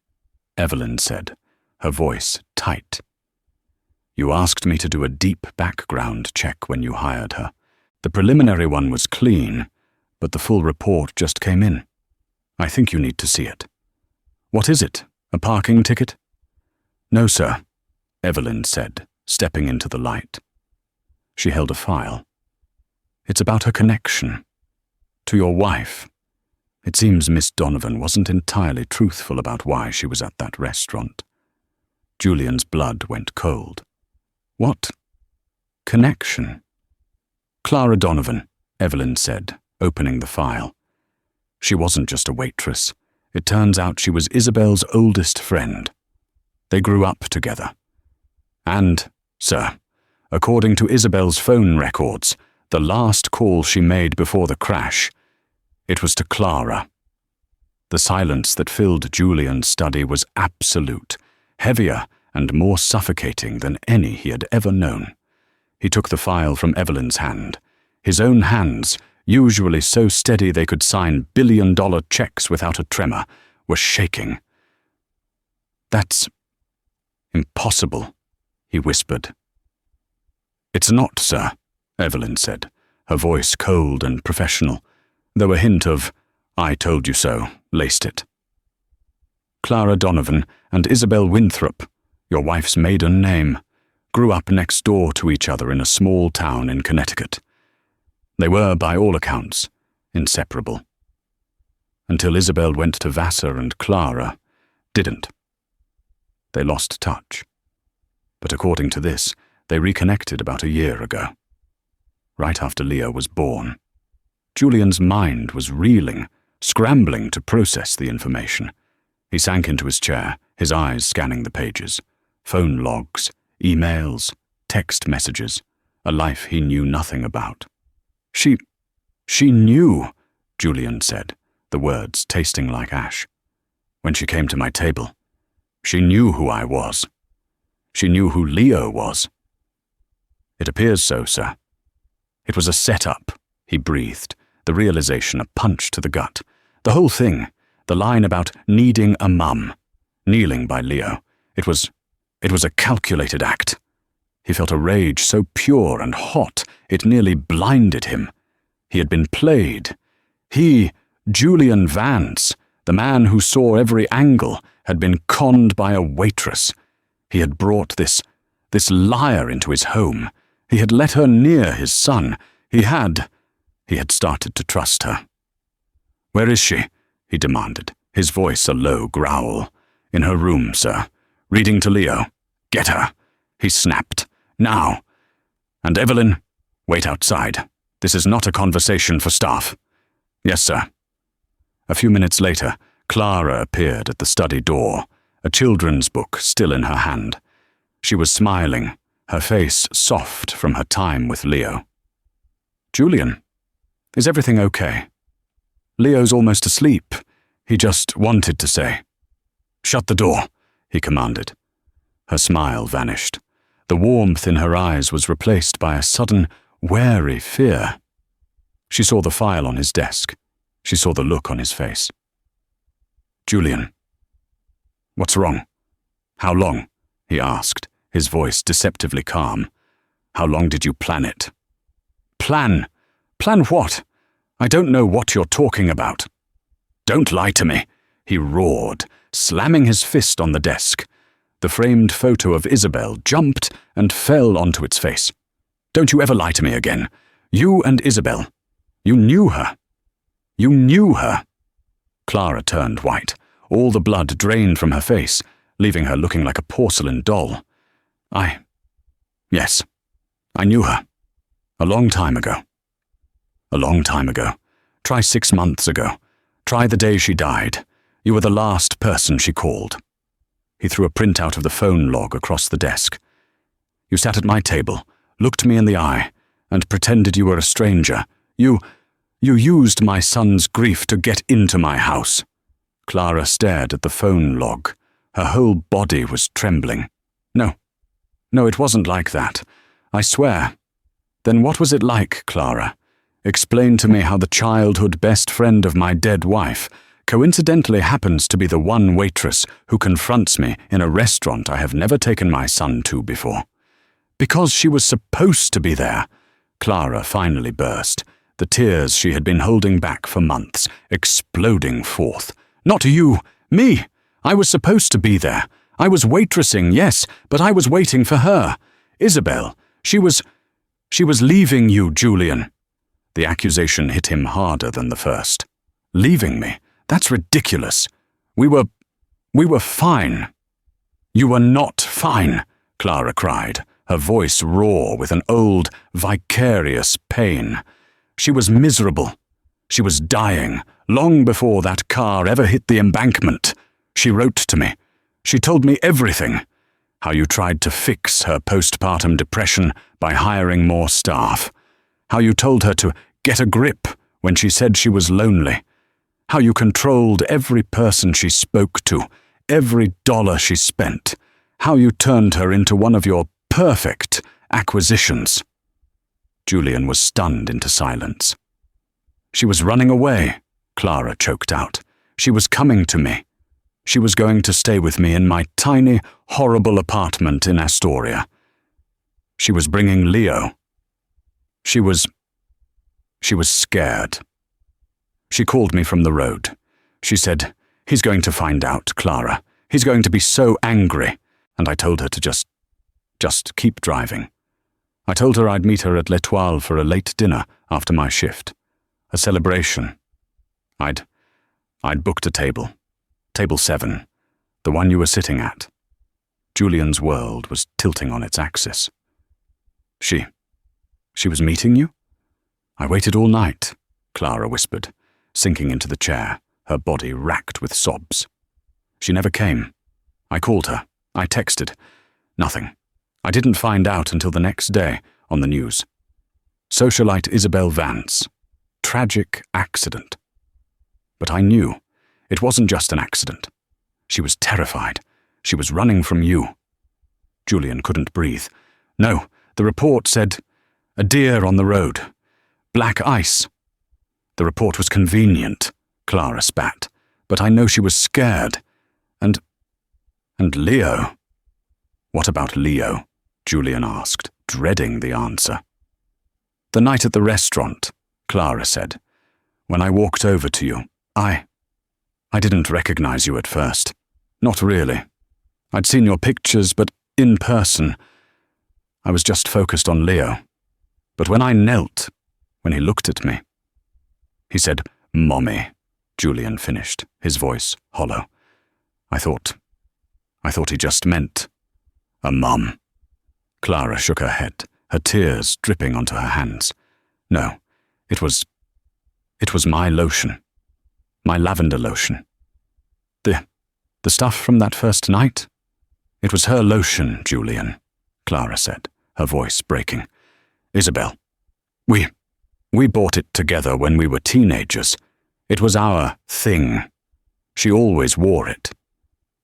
Evelyn said, her voice tight. You asked me to do a deep background check when you hired her. The preliminary one was clean, but the full report just came in. I think you need to see it. What is it? A parking ticket? No, sir, Evelyn said, stepping into the light. She held a file. It's about her connection. To your wife. It seems Miss Donovan wasn't entirely truthful about why she was at that restaurant. Julian's blood went cold. What? Connection? Clara Donovan, Evelyn said, opening the file. She wasn't just a waitress. It turns out she was Isabel's oldest friend. They grew up together. And, sir, according to Isabel's phone records, the last call she made before the crash, it was to Clara. The silence that filled Julian's study was absolute, heavier and more suffocating than any he had ever known. He took the file from Evelyn's hand. His own hands, usually so steady they could sign billion-dollar checks without a tremor, were shaking. That's impossible, he whispered. It's not, sir, Evelyn said, her voice cold and professional, though a hint of, I told you so, laced it. Clara Donovan and Isabel Winthrop, your wife's maiden name, grew up next door to each other in a small town in Connecticut. They were, by all accounts, inseparable. Until Isabel went to Vassar and Clara didn't. They lost touch. But according to this, they reconnected about a year ago, right after Leo was born. Julian's mind was reeling, scrambling to process the information. He sank into his chair, his eyes scanning the pages. Phone logs, emails, text messages, a life he knew nothing about. She knew, Julian said, the words tasting like ash. When she came to my table, she knew who I was. She knew who Leo was. It appears so, sir. It was a set-up, he breathed, the realization a punch to the gut. The whole thing, the line about needing a mum, kneeling by Leo, it was a calculated act. He felt a rage so pure and hot it nearly blinded him. He had been played. He, Julian Vance, the man who saw every angle, had been conned by a waitress. He had brought this liar into his home. He had let her near his son. He had started to trust her. Where is she? He demanded, his voice a low growl. In her room, sir. Reading to Leo. Get her, he snapped. Now. And Evelyn, wait outside. This is not a conversation for staff. Yes, sir. A few minutes later, Clara appeared at the study door, a children's book still in her hand. She was smiling, her face soft from her time with Leo. Julian, is everything okay? Leo's almost asleep. He just wanted to say. Shut the door, he commanded. Her smile vanished. The warmth in her eyes was replaced by a sudden, wary fear. She saw the file on his desk. She saw the look on his face. Julian. What's wrong? How long? He asked, his voice deceptively calm. How long did you plan it? Plan? Plan what? I don't know what you're talking about. Don't lie to me, he roared, slamming his fist on the desk. The framed photo of Isabel jumped and fell onto its face. Don't you ever lie to me again. You and Isabel. You knew her. You knew her. Clara turned white. All the blood drained from her face, leaving her looking like a porcelain doll. Yes, I knew her. A long time ago. A long time ago. Try 6 months ago. Try the day she died. You were the last person she called. He threw a printout of the phone log across the desk. You sat at my table, looked me in the eye, and pretended you were a stranger. You used my son's grief to get into my house. Clara stared at the phone log. Her whole body was trembling. No, it wasn't like that. I swear. Then what was it like, Clara? Explain to me how the childhood best friend of my dead wife coincidentally happens to be the one waitress who confronts me in a restaurant I have never taken my son to before. Because she was supposed to be there. Clara finally burst, the tears she had been holding back for months, exploding forth. Not you, me! I was supposed to be there. I was waitressing, yes, but I was waiting for her. Isabel, she was leaving you, Julian. The accusation hit him harder than the first. Leaving me? That's ridiculous. We were fine. You were not fine, Clara cried, her voice raw with an old, vicarious pain. She was miserable. She was dying, long before that car ever hit the embankment. She wrote to me. She told me everything. How you tried to fix her postpartum depression by hiring more staff. How you told her to get a grip when she said she was lonely. How you controlled every person she spoke to, every dollar she spent. How you turned her into one of your perfect acquisitions. Julian was stunned into silence. She was running away, Clara choked out. She was coming to me. She was going to stay with me in my tiny, horrible apartment in Astoria. She was bringing Leo. She was scared. She called me from the road. She said, "He's going to find out, Clara. He's going to be so angry." And I told her to just keep driving. I told her I'd meet her at L'Etoile for a late dinner after my shift. A celebration. I'd booked a table. Table 7, the one you were sitting at. Julian's world was tilting on its axis. She was meeting you? I waited all night, Clara whispered, sinking into the chair, her body racked with sobs. She never came. I called her. I texted. Nothing. I didn't find out until the next day on the news. Socialite Isabel Vance. Tragic accident. But I knew. It wasn't just an accident. She was terrified. She was running from you. Julian couldn't breathe. No, the report said, a deer on the road. Black ice. The report was convenient, Clara spat, but I know she was scared. And Leo? What about Leo? Julian asked, dreading the answer. The night at the restaurant, Clara said. When I walked over to you, I didn't recognize you at first. Not really. I'd seen your pictures, but in person, I was just focused on Leo. But when I knelt, when he looked at me, he said, "Mommy," Julian finished, his voice hollow. I thought he just meant a mum. Clara shook her head, her tears dripping onto her hands. No, it was my lotion. My lavender lotion. The stuff from that first night? It was her lotion, Julian, Clara said, her voice breaking. Isabel, we bought it together when we were teenagers. It was our thing. She always wore it.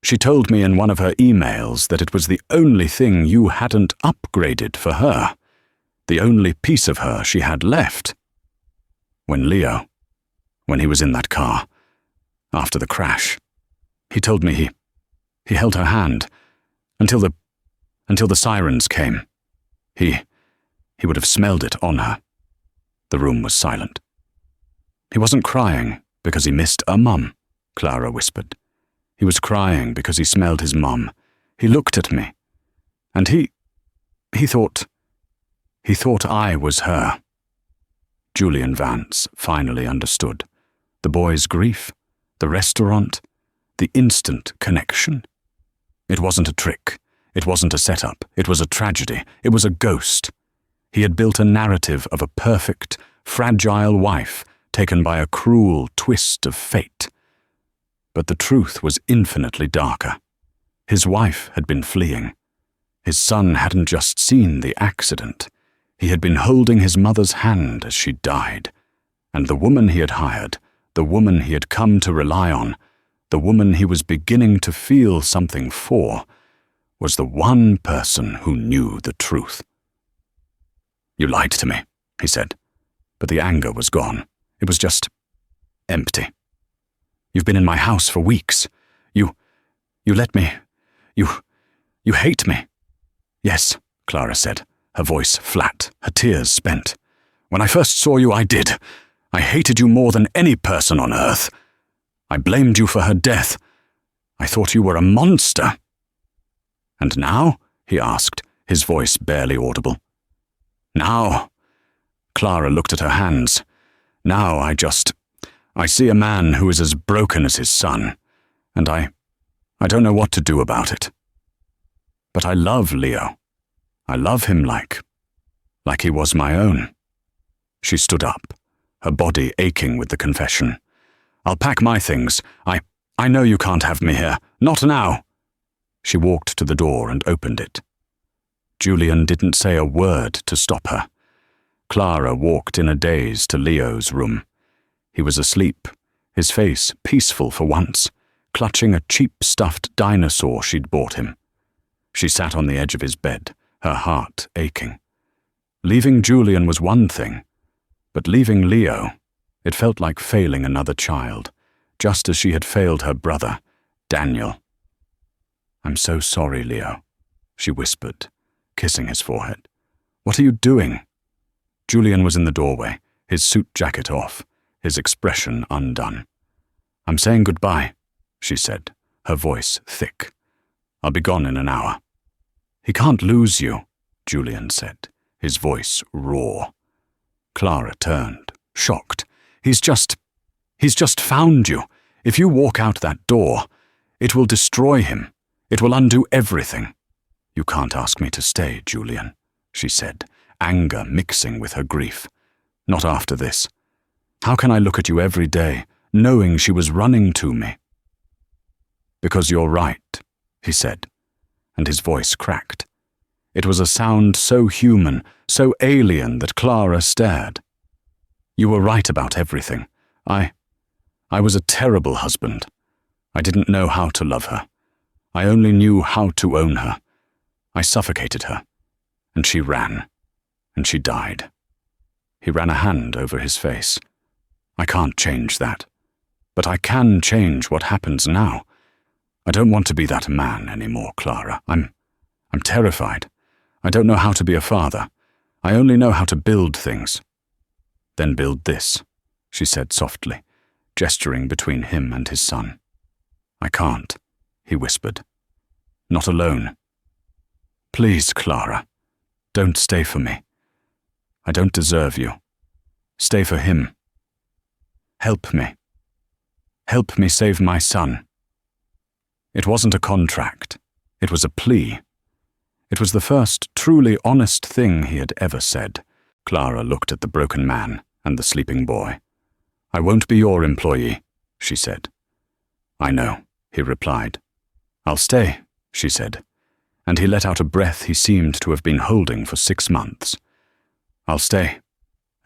She told me in one of her emails that it was the only thing you hadn't upgraded for her, the only piece of her she had left. When he was in that car, after the crash, he told me he held her hand until the sirens came. He would have smelled it on her. The room was silent. He wasn't crying because he missed a mum, Clara whispered. He was crying because he smelled his mum. He looked at me, and he thought I was her. Julian Vance finally understood. The boy's grief, the restaurant, the instant connection. It wasn't a trick. It wasn't a setup. It was a tragedy. It was a ghost. He had built a narrative of a perfect, fragile wife taken by a cruel twist of fate. But the truth was infinitely darker. His wife had been fleeing. His son hadn't just seen the accident. He had been holding his mother's hand as she died. And the woman he had hired, the woman he had come to rely on, the woman he was beginning to feel something for, was the one person who knew the truth. "You lied to me," he said, but the anger was gone. It was just empty. "You've been in my house for weeks. You let me. You hate me." "Yes," Clara said, her voice flat, her tears spent. "When I first saw you, I did. I hated you more than any person on earth. I blamed you for her death. I thought you were a monster." "And now?" he asked, his voice barely audible. "Now," Clara looked at her hands. "Now I see a man who is as broken as his son, and I don't know what to do about it. But I love Leo. I love him like he was my own." She stood up, her body aching with the confession. "I'll pack my things. I know you can't have me here. Not now." She walked to the door and opened it. Julian didn't say a word to stop her. Clara walked in a daze to Leo's room. He was asleep, his face peaceful for once, clutching a cheap stuffed dinosaur she'd bought him. She sat on the edge of his bed, her heart aching. Leaving Julian was one thing, but leaving Leo, it felt like failing another child, just as she had failed her brother, Daniel. "I'm so sorry, Leo," she whispered, kissing his forehead. "What are you doing?" Julian was in the doorway, his suit jacket off, his expression undone. "I'm saying goodbye," she said, her voice thick. "I'll be gone in an hour." "He can't lose you," Julian said, his voice raw. Clara turned, shocked. He's just found you. If you walk out that door, it will destroy him. It will undo everything." "You can't ask me to stay, Julian," she said, anger mixing with her grief. "Not after this. How can I look at you every day, knowing she was running to me?" "Because you're right," he said, and his voice cracked. It was a sound so human, so alien that Clara stared. "You were right about everything. I was a terrible husband. I didn't know how to love her. I only knew how to own her. I suffocated her, and she ran, and she died." He ran a hand over his face. "I can't change that, but I can change what happens now. I don't want to be that man anymore, Clara. I'm terrified. I don't know how to be a father. I only know how to build things." "Then build this," she said softly, gesturing between him and his son. "I can't," he whispered. "Not alone. Please, Clara, don't stay for me. I don't deserve you. Stay for him. Help me. Help me save my son." It wasn't a contract. It was a plea. It was the first truly honest thing he had ever said. Clara looked at the broken man and the sleeping boy. "I won't be your employee," she said. "I know," he replied. "I'll stay," she said, and he let out a breath he seemed to have been holding for 6 months. "I'll stay,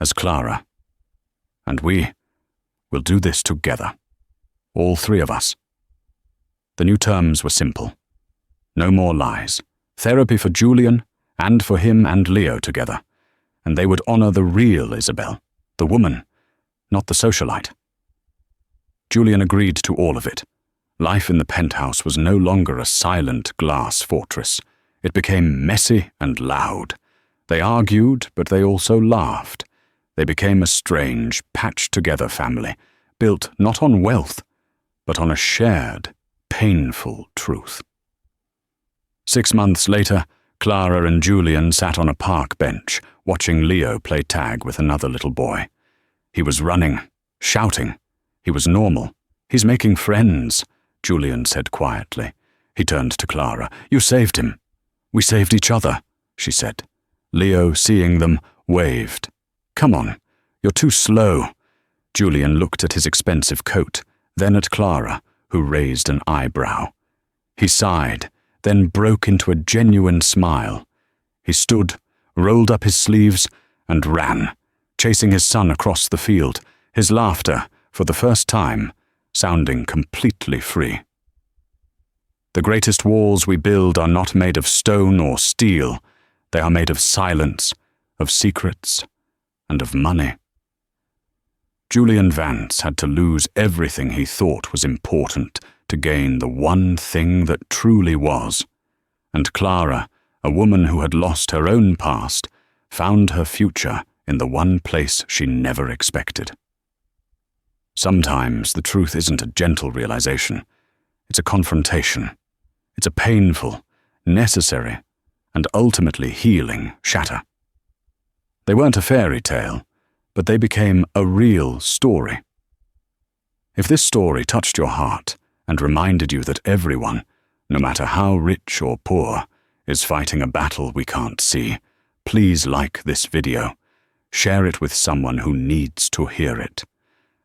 as Clara. And we'll do this together. All 3 of us." The new terms were simple. No more lies. Therapy for Julian, and for him and Leo together. And they would honor the real Isabel, the woman, not the socialite. Julian agreed to all of it. Life in the penthouse was no longer a silent glass fortress. It became messy and loud. They argued, but they also laughed. They became a strange, patched-together family, built not on wealth, but on a shared, painful truth. 6 months later, Clara and Julian sat on a park bench, watching Leo play tag with another little boy. He was running, shouting. He was normal. "He's making friends," Julian said quietly. He turned to Clara. "You saved him." "We saved each other," she said. Leo, seeing them, waved. "Come on, you're too slow." Julian looked at his expensive coat, then at Clara, who raised an eyebrow. He sighed, then broke into a genuine smile. He stood, rolled up his sleeves, and ran, chasing his son across the field, his laughter, for the first time, sounding completely free. "The greatest walls we build are not made of stone or steel. They are made of silence, of secrets, and of money." Julian Vance had to lose everything he thought was important to gain the one thing that truly was, and Clara, a woman who had lost her own past found her future in the one place she never expected. Sometimes the truth isn't a gentle realization. It's a confrontation. It's a painful, necessary, and ultimately healing shatter. They weren't a fairy tale, but they became a real story. If this story touched your heart and reminded you that everyone, no matter how rich or poor, is fighting a battle we can't see, please like this video, share it with someone who needs to hear it.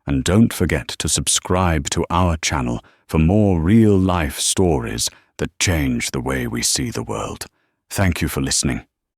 And don't forget to subscribe to our channel for more real-life stories that change the way we see the world. Thank you for listening.